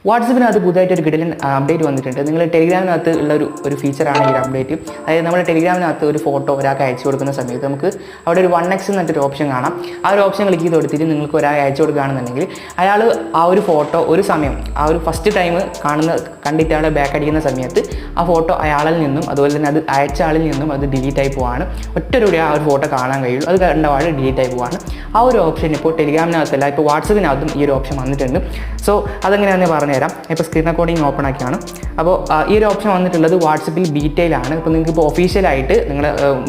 വാട്സപ്പിനകത്ത് പുതുതായിട്ടൊരു കിടിലൻ അപ്ഡേറ്റ് വന്നിട്ടുണ്ട്. നിങ്ങൾ ടെലിഗ്രാമിനകത്ത് ഉള്ള ഒരു ഫീച്ചറാണ് ഈ ഒരു അപ്ഡേറ്റ്. അതായത് നമ്മൾ ടെലിഗ്രാമിനകത്ത് ഒരു ഫോട്ടോ ഒരാൾക്ക് അയച്ചു കൊടുക്കുന്ന സമയത്ത് നമുക്ക് അവിടെ ഒരു 1x എന്നൊരു ഓപ്ഷൻ കാണാം. ആ ഒരു ഓപ്ഷൻ ക്ലിക്ക് ചെയ്ത് കൊടുത്തിട്ട് നിങ്ങൾക്ക് ഒരാൾ അയച്ചു കൊടുക്കുകയാണെന്നുണ്ടെങ്കിൽ അയാൾ ആ ഒരു ഫോട്ടോ ഒരു സമയം ആ ഒരു ഫസ്റ്റ് ടൈം കണ്ടിട്ട് അയാളെ ബാക്ക് അടിക്കുന്ന സമയത്ത് ആ ഫോട്ടോ അയാളിൽ നിന്നും അതുപോലെ തന്നെ അത് അയച്ച ആളിൽ നിന്നും അത് ഡിലീറ്റ് ആയി പോവാണ്. ഒറ്റൊരുകൂടി ആ ഒരു ഫോട്ടോ കാണാൻ കഴിയുള്ളൂ. അത് കണ്ട ആൾ ഡിലീറ്റ് ആയി പോവാണ്. ആ ഒരു ഓപ്ഷൻ ഇപ്പോൾ ടെലിഗ്രാമിനകത്തല്ല, ഇപ്പോൾ വാട്സപ്പിനകത്തും ഈ ഒരു ഓപ്ഷൻ വന്നിട്ടുണ്ട്. സോ അതെങ്ങനെയാണെന്ന് പറഞ്ഞുതരാം. ഇപ്പോൾ സ്ക്രീൻ റെക്കോർഡിംഗ് ഓപ്പൺ ആക്കിയാണ്. അപ്പോൾ ഈ ഒരു ഓപ്ഷൻ വന്നിട്ടുള്ളത് വാട്സപ്പിൽ ബീറ്റയിലാണ്. ഇപ്പോൾ നിങ്ങൾക്ക് ഇപ്പോൾ ഒഫീഷ്യലായിട്ട് നിങ്ങൾ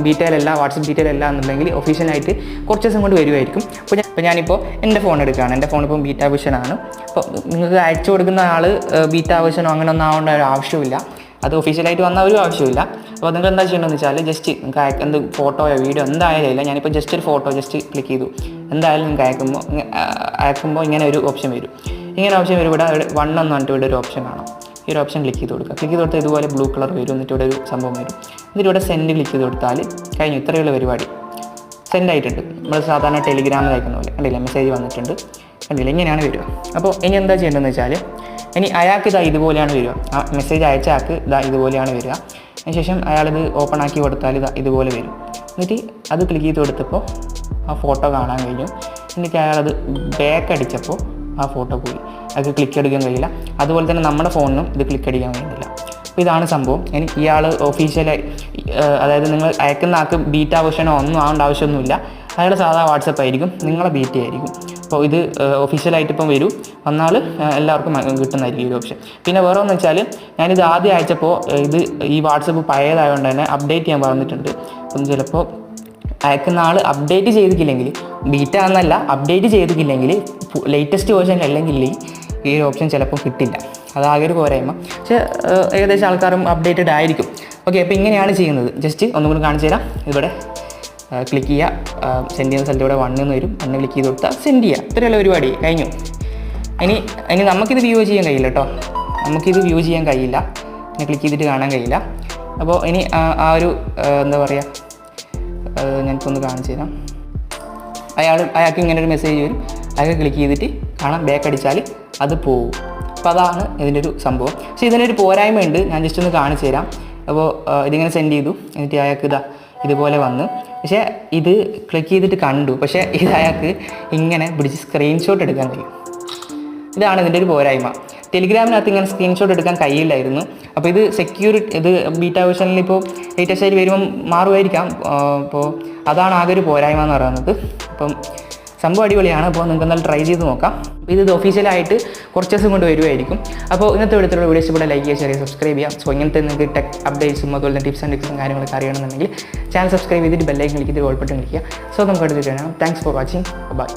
ബീറ്റയിലല്ല, വാട്സപ്പ് ബീറ്റയിലല്ല എന്നുണ്ടെങ്കിൽ ഒഫീഷ്യലായിട്ട് കുറച്ച് ദിവസം കൊണ്ട് വരുമായിരിക്കും. അപ്പോൾ ഞാനിപ്പോൾ എൻ്റെ ഫോൺ എടുക്കുകയാണ്. എൻ്റെ ഫോൺ ഇപ്പോൾ ബീറ്റാ വേർഷനാണ്. അപ്പോൾ നിങ്ങൾക്ക് അയച്ചു കൊടുക്കുന്ന ആൾ ബീറ്റാ വേർഷനോ അങ്ങനെ ഒന്നും ആവേണ്ട ഒരു ആവശ്യമില്ല. അത് ഒഫീഷ്യലായിട്ട് വന്ന ഒരു ആവശ്യമില്ല. അപ്പോൾ നിങ്ങൾ എന്താ ചെയ്യേണ്ടതെന്ന് വെച്ചാൽ ജസ്റ്റ് നിങ്ങൾക്ക് എന്ത് ഫോട്ടോയോ വീഡിയോ എന്തായാലും ഇല്ല, ഞാനിപ്പോൾ ജസ്റ്റ് ഒരു ഫോട്ടോ ജസ്റ്റ് ക്ലിക്ക് ചെയ്തു. എന്തായാലും നിങ്ങൾക്ക് അയക്കുമ്പോൾ ഇങ്ങനെ ഒരു ഓപ്ഷൻ വരും. ഇങ്ങനെ ഓപ്ഷൻ വരും. ഇവിടെ 1 എന്ന് പറഞ്ഞിട്ട് ഇവിടെ ഒരു ഓപ്ഷൻ കാണാം. ഈ ഒരു ഓപ്ഷൻ ക്ലിക്ക് ചെയ്ത് കൊടുക്കുക. ക്ലിക്ക് ചെയ്ത് കൊടുത്താൽ ഇതുപോലെ ബ്ലൂ കളർ വരും. എന്നിട്ട് ഇവിടെ ഒരു സംഭവം വരും. എന്നിട്ട് ഇവിടെ സെൻഡ് ക്ലിക്ക് ചെയ്ത് കൊടുത്താൽ കഴിഞ്ഞു. ഇത്രയുള്ള പരിപാടി സെൻഡ് ആയിട്ടുണ്ട്. നമ്മൾ സാധാരണ ടെലിഗ്രാമിൽ അയക്കുന്ന പോലെ കണ്ടില്ല, മെസ്സേജ് വന്നിട്ടുണ്ട്. കണ്ടില്ല, ഇങ്ങനെയാണ് വരിക. അപ്പോൾ ഇനി എന്താ ചെയ്യേണ്ടതെന്ന് വെച്ചാൽ ഇനി അയാൾക്ക് ഇതുപോലെയാണ് വരിക. ആ മെസ്സേജ് അയച്ച ആൾക്ക് ഇതുപോലെയാണ് വരിക. അതിനുശേഷം അയാളിത് ഓപ്പൺ ആക്കി കൊടുത്താൽ ഇതുപോലെ വരും. എന്നിട്ട് അത് ക്ലിക്ക് ചെയ്ത് കൊടുത്തപ്പോൾ ആ ഫോട്ടോ കാണാൻ കഴിഞ്ഞു. എന്നിട്ട് അയാളത് ബാക്ക് അടിച്ചപ്പോൾ ആ ഫോട്ടോ പോയി. അത് ക്ലിക്ക് അടിക്കാൻ കഴിയില്ല. അതുപോലെ തന്നെ നമ്മുടെ ഫോണിനും ഇത് ക്ലിക്ക് അടിക്കാൻ കഴിയുന്നില്ല. അപ്പോൾ ഇതാണ് സംഭവം. ഇനി ഇയാൾ ഒഫീഷ്യലായി, അതായത് നിങ്ങൾ അയക്കുന്ന ആൾക്ക് ബീറ്റാ വേർഷനോ ഒന്നും ആവേണ്ട ആവശ്യമൊന്നുമില്ല. അയാൾ സാധാ വാട്സപ്പ് ആയിരിക്കും, നിങ്ങളെ ബീറ്റ ആയിരിക്കും. അപ്പോൾ ഇത് ഒഫീഷ്യലായിട്ട് ഇപ്പം വരും. വന്നാൽ എല്ലാവർക്കും കിട്ടുന്നതായിരിക്കും ഈ ഒരു ഓപ്ഷൻ. പിന്നെ വേറെ ഒന്ന് വെച്ചാൽ ഞാനിത് ആദ്യം അയച്ചപ്പോൾ ഈ വാട്സപ്പ് പഴയതായതുകൊണ്ട് തന്നെ അപ്ഡേറ്റ് ചെയ്യാൻ പറഞ്ഞിട്ടുണ്ട്. അപ്പം ചിലപ്പോൾ അയക്കുന്ന ആൾ അപ്ഡേറ്റ് ചെയ്തിട്ടില്ലെങ്കിൽ, ബീറ്റ എന്നല്ല അപ്ഡേറ്റ് ചെയ്തിട്ടില്ലെങ്കിൽ ലേറ്റസ്റ്റ് വേർഷൻ അല്ലെങ്കിൽ ഈ ഒരു ഓപ്ഷൻ ചിലപ്പോൾ കിട്ടില്ല. അതാകെ ഒരു പോരായ്മ. പക്ഷേ ഏകദേശം ആൾക്കാരും അപ്ഡേറ്റഡ് ആയിരിക്കും. ഓക്കെ, അപ്പോൾ ഇങ്ങനെയാണ് ചെയ്യുന്നത്. ജസ്റ്റ് ഒന്നും കൂടി കാണിച്ചു തരാം. ഇവിടെ ക്ലിക്ക് ചെയ്യുക, സെൻഡ് ചെയ്യുന്ന സ്ഥലത്ത് ഇവിടെ 1 എന്ന് വരും. 1 ക്ലിക്ക് ചെയ്ത് കൊടുത്താൽ സെൻഡ് ചെയ്യുക. ഇത്രയുള്ള പരിപാടി കഴിഞ്ഞു. ഇനി നമുക്കിത് വ്യൂ ചെയ്യാൻ കഴിയില്ല കേട്ടോ. നമുക്കിത് വ്യൂ ചെയ്യാൻ കഴിയില്ല. ക്ലിക്ക് ചെയ്തിട്ട് കാണാൻ കഴിയില്ല. അപ്പോൾ ഇനി ആ ഒരു എന്താ പറയുക, ഞാനിപ്പോൾ കാണിച്ചു തരാം. അയാൾക്ക് ഇങ്ങനെ ഒരു മെസ്സേജ് വരും. അയാൾക്ക് ക്ലിക്ക് ചെയ്തിട്ട് കാണാം, ബാക്ക് അടിച്ചാൽ അത് പോകും. അപ്പോൾ അതാണ് ഇതിൻ്റെ ഒരു സംഭവം. പക്ഷേ ഇതിനൊരു പോരായ്മയുണ്ട്. ഞാൻ ജസ്റ്റ് ഒന്ന് കാണിച്ചു തരാം. അപ്പോൾ ഇതിങ്ങനെ സെൻഡ് ചെയ്തു. എന്നിട്ട് അയാൾക്ക് ഇതുപോലെ വന്ന്, പക്ഷേ ഇത് ക്ലിക്ക് ചെയ്തിട്ട് കണ്ടു. പക്ഷേ ഇത് അയാൾക്ക് ഇങ്ങനെ പിടിച്ച് സ്ക്രീൻഷോട്ട് എടുക്കാൻ കഴിയും. ഇതാണ് ഇതിൻ്റെ ഒരു പോരായ്മ. ടെലിഗ്രാമിനകത്ത് ഇങ്ങനെ സ്ക്രീൻഷോട്ട് എടുക്കാൻ കഴിയില്ലായിരുന്നു. അപ്പോൾ ഇത് ബീറ്റാ വേർഷനിൽ ഇപ്പോൾ ലേറ്റസ്റ്റ് ആയിട്ട് വരുമ്പം മാറുമായിരിക്കാം. അപ്പോൾ അതാണ് ആകെ ഒരു പോരായ്മ എന്ന് പറയുന്നത്. അപ്പം സംഭവം അടിപൊളിയാണ്. അപ്പോൾ നിങ്ങൾക്ക് എന്തായാലും ട്രൈ ചെയ്ത് നോക്കാം. ഇത് ഒഫീഷ്യലായിട്ട് കുറച്ച് ദിവസം കൊണ്ട് വരുമായിരിക്കും. അപ്പോൾ ഇന്നത്തെ വിധത്തിലുള്ള വീഡിയോസ് ഇവിടെ ലൈക്ക് ചെയ്യുക, ഷെയർ ചെയ്യുക, സബ്സ്ക്രൈബ് ചെയ്യാം. സോ ഇങ്ങനത്തെ നിങ്ങൾക്ക് ടെക് അപ്ഡേറ്റ്സും അതുപോലെ തന്നെ ടിപ്സ് ആൻഡ് ട്രിക്സും കാര്യങ്ങളൊക്കെ അറിയണമെന്നുണ്ടെങ്കിൽ ചാനൽ സബ്സ്ക്രൈബ് ചെയ്തിട്ട് ബെല്ലൈക്കൻ ക്ലിക്ക് ചെയ്ത് ഓൾ ബട്ടൺ ക്ലിക്ക് ചെയ്യുക. സോ നമുക്ക് അടുത്ത് കാണാം. Thanks for watching. ബൈ.